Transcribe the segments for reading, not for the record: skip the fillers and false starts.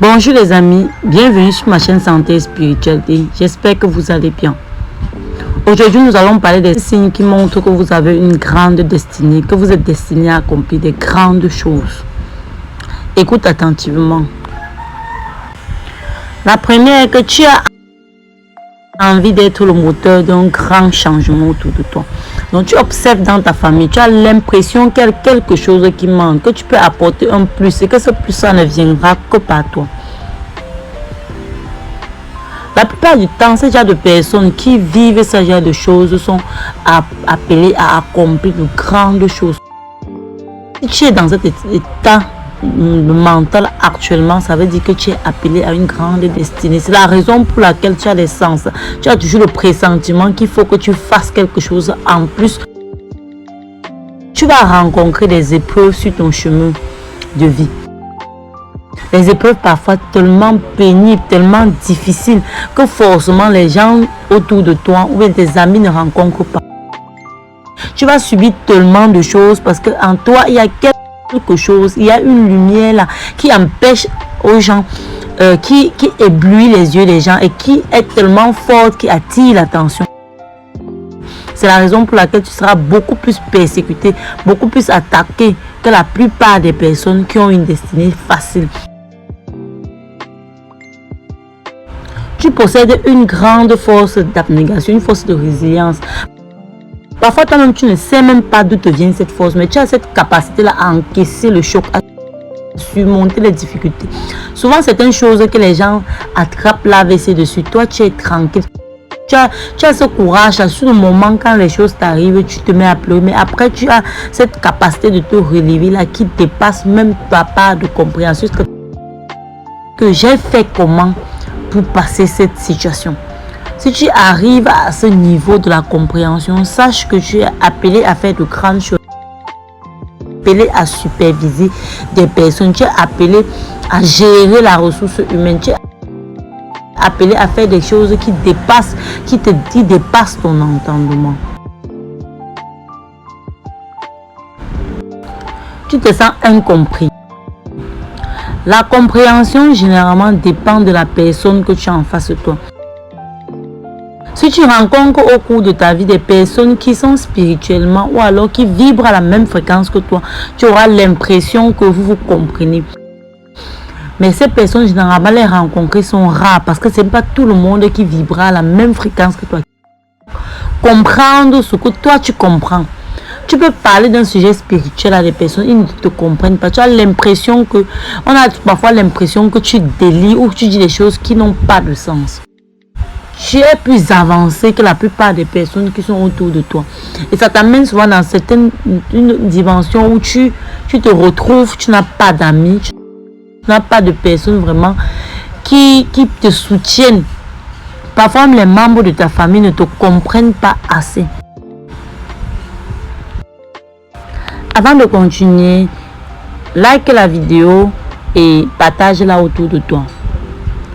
Bonjour les amis, bienvenue sur ma chaîne Santé et Spiritualité. J'espère que vous allez bien. Aujourd'hui, nous allons parler des signes qui montrent que vous avez une grande destinée, que vous êtes destiné à accomplir des grandes choses. Écoute attentivement. La première est que tu as envie d'être le moteur d'un grand changement autour de toi. Donc tu observes dans ta famille, tu as l'impression qu'il y a quelque chose qui manque, que tu peux apporter un plus et que ce plus ça ne viendra que par toi. La plupart du temps, ce genre de personnes qui vivent ce genre de choses sont appelées à accomplir de grandes choses. Si tu es dans cet état mental actuellement, ça veut dire que tu es appelé à une grande destinée. C'est la raison pour laquelle tu as les sens. Tu as toujours le pressentiment qu'il faut que tu fasses quelque chose en plus. Tu vas rencontrer des épreuves sur ton chemin de vie. Les épreuves parfois tellement pénibles, tellement difficiles que forcément les gens autour de toi ou tes amis ne rencontrent pas. Tu vas subir tellement de choses parce qu'en toi, il y a quelque chose, il y a une lumière là qui empêche aux gens, qui éblouit les yeux des gens et qui est tellement forte, qui attire l'attention. C'est la raison pour laquelle tu seras beaucoup plus persécuté, beaucoup plus attaqué que la plupart des personnes qui ont une destinée facile. Tu possèdes une grande force d'abnégation, une force de résilience. Parfois, toi-même, tu ne sais même pas d'où te vient cette force, mais tu as cette capacité-là à encaisser le choc, à surmonter les difficultés. Souvent, c'est une chose que les gens attrapent l'AVC dessus. Toi, tu es tranquille. Tu as ce courage-là. Sur le moment, quand les choses t'arrivent, tu te mets à pleurer. Mais après, tu as cette capacité de te relever là qui dépasse même ta part de compréhension. Que j'ai fait comment pour passer cette situation. Si tu arrives à ce niveau de la compréhension, sache que tu es appelé à faire de grandes choses. Appelé à superviser des personnes. Tu es appelé à gérer la ressource humaine. Tu es appelé à faire des choses qui dépassent ton entendement. Tu te sens incompris. La compréhension généralement dépend de la personne que tu as en face de toi. Si tu rencontres au cours de ta vie des personnes qui sont spirituellement ou alors qui vibrent à la même fréquence que toi, tu auras l'impression que vous vous comprenez. Mais ces personnes, généralement, les rencontrer sont rares parce que ce n'est pas tout le monde qui vibrera à la même fréquence que toi. Comprendre ce que toi tu comprends. Tu peux parler d'un sujet spirituel à des personnes, ils ne te comprennent pas. Tu as l'impression que, on a parfois l'impression que tu délires ou que tu dis des choses qui n'ont pas de sens. Tu es plus avancé que la plupart des personnes qui sont autour de toi. Et ça t'amène souvent dans une dimension où tu te retrouves, tu n'as pas d'amis, tu n'as pas de personnes vraiment qui te soutiennent. Parfois, les membres de ta famille ne te comprennent pas assez. Avant de continuer, like la vidéo et partage-la autour de toi.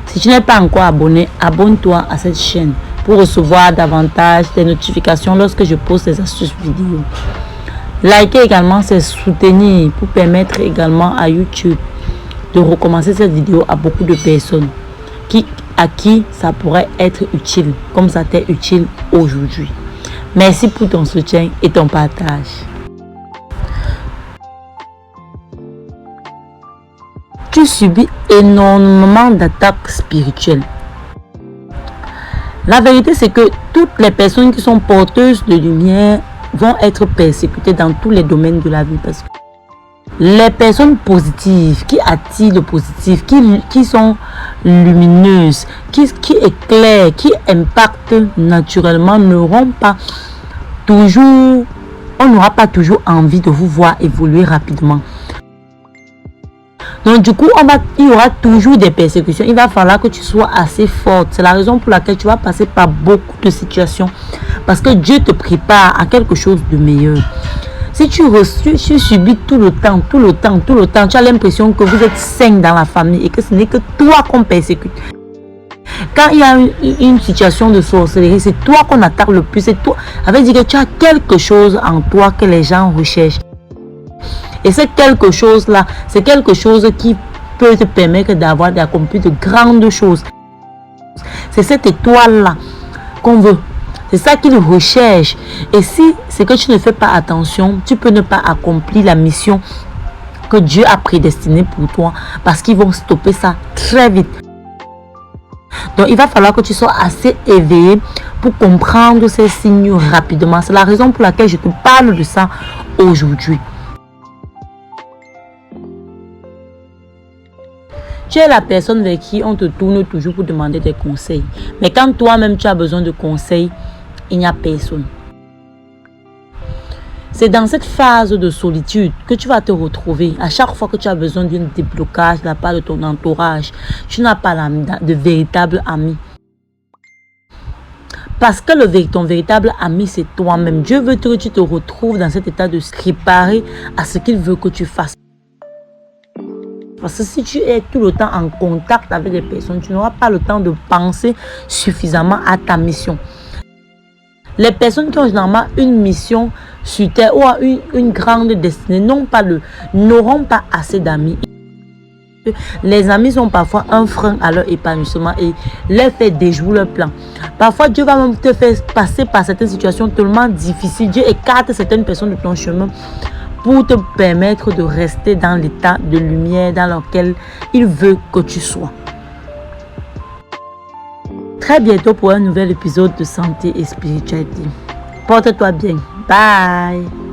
Si tu n'es pas encore abonné, abonne-toi à cette chaîne pour recevoir davantage des notifications lorsque je poste des astuces vidéo. Likez également, c'est soutenir pour permettre également à YouTube de recommencer cette vidéo à beaucoup de personnes à qui ça pourrait être utile, comme ça t'est utile aujourd'hui. Merci pour ton soutien et ton partage. Tu subis énormément d'attaques spirituelles. La vérité, c'est que toutes les personnes qui sont porteuses de lumière vont être persécutées dans tous les domaines de la vie. Parce que les personnes positives, qui attirent le positif, qui sont lumineuses, qui éclairent, qui impactent naturellement, n'auront pas toujours, on n'aura pas toujours envie de vous voir évoluer rapidement. Donc du coup, il y aura toujours des persécutions. Il va falloir que tu sois assez forte. C'est la raison pour laquelle tu vas passer par beaucoup de situations. Parce que Dieu te prépare à quelque chose de meilleur. Si tu subis tout le temps, tu as l'impression que vous êtes 5 dans la famille et que ce n'est que toi qu'on persécute. Quand il y a une situation de sorcellerie, c'est toi qu'on attaque le plus. C'est toi. Ça veut dire que tu as quelque chose en toi que les gens recherchent. Et c'est quelque chose-là, c'est quelque chose qui peut te permettre d'accomplir de grandes choses. C'est cette étoile-là qu'on veut. C'est ça qu'il recherche. Et si c'est que tu ne fais pas attention, tu peux ne pas accomplir la mission que Dieu a prédestinée pour toi, parce qu'ils vont stopper ça très vite. Donc, il va falloir que tu sois assez éveillé pour comprendre ces signes rapidement. C'est la raison pour laquelle je te parle de ça aujourd'hui. Tu es la personne vers qui on te tourne toujours pour demander des conseils. Mais quand toi-même tu as besoin de conseils, il n'y a personne. C'est dans cette phase de solitude que tu vas te retrouver. À chaque fois que tu as besoin d'un déblocage de la part de ton entourage, tu n'as pas de véritable ami. Parce que ton véritable ami, c'est toi-même. Dieu veut que tu te retrouves dans cet état de se préparer à ce qu'il veut que tu fasses. Parce que si tu es tout le temps en contact avec des personnes, tu n'auras pas le temps de penser suffisamment à ta mission. Les personnes qui ont généralement une mission sur terre ou une grande destinée n'auront pas assez d'amis. Les amis sont parfois un frein à leur épanouissement et leur fait déjouer leur plan. Parfois, Dieu va même te faire passer par certaines situations tellement difficiles. Dieu écarte certaines personnes de ton chemin pour te permettre de rester dans l'état de lumière dans lequel il veut que tu sois. Très bientôt pour un nouvel épisode de Santé et Spiritualité. Porte-toi bien. Bye.